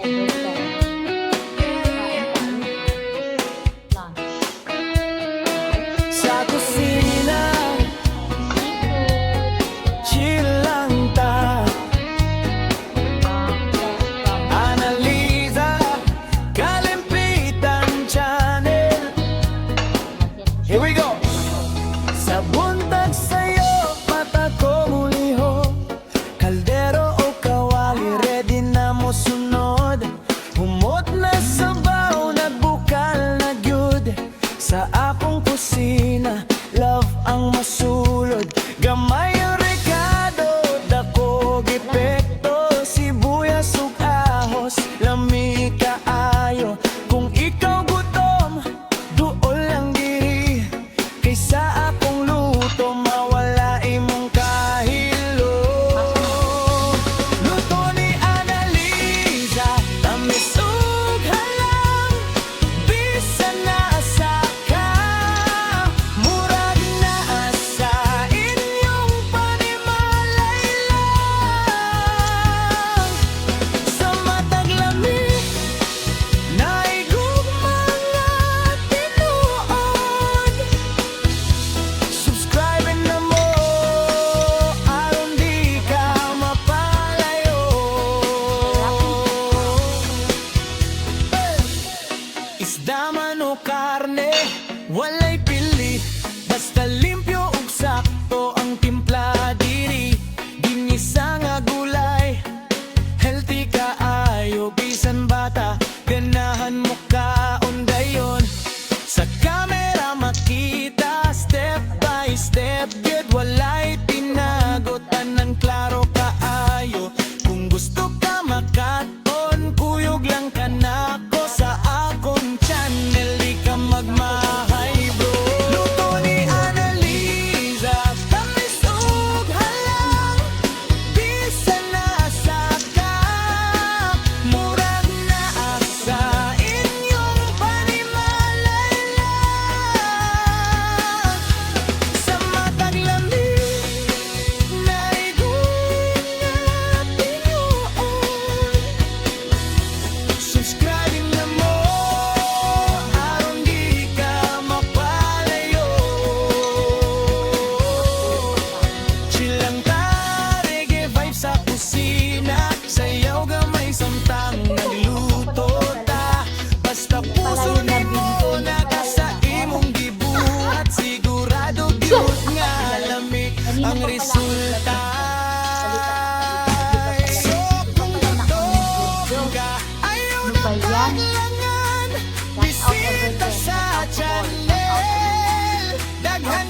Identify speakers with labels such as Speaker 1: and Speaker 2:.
Speaker 1: Sa kusina, chill lang ta. Annalisa, Kalimpitan Channel. Here we go! Sa buntag sa'yo, mata ko muliho. Kaldero o kawali, ready na mo sunod. Humot na sabaw, nagbukal na gyud. Sa akong kusina, love ang masulod. Gamay ang rekado, dako gipekto. Sibuyas ug ahos, lami kaayo. Kung ikaw gutom, duol lang diri. Kaysa akong luto, mawala imong kahilo. Luto ni Annalisa, tamis ug halang. Bisan na asa ka, murag na asa inyong panimalay lang. Sa matag lami, naigugma nga tinuod. Subscribe na mo, aron di ka mapalayo. Isda man o karne, walay pili. Basta limpyo ug sakto ang timpla diri. Ginisa nga gulay, healthy kaayo. Bisan bata, ganahan mo kaon dayon. Sa camera makita, step by step, good walay tinagotan ng klaro kaayo. Kung gusto ka makaton, kuyog lang ka nako sa akong channel, di ka magmahay bro. Luto ni Annalisa, tamis ug halang. Bisan na asa ka, murag na asa inyong panimalay lang. Sa matag lami, naigugma nga tinuod. Subscribe na mo, aron di ka mapalayo. Chill lang ta, reggae vibe sa kusina. Sayaw gamay samtang nagluto ta. Basta puso nimo nakasa imong gibuhat. Sigurado gyud nga lamig ang resulta. So kung gutom ka, ayaw na paglangan, bisita sa channel. Daghan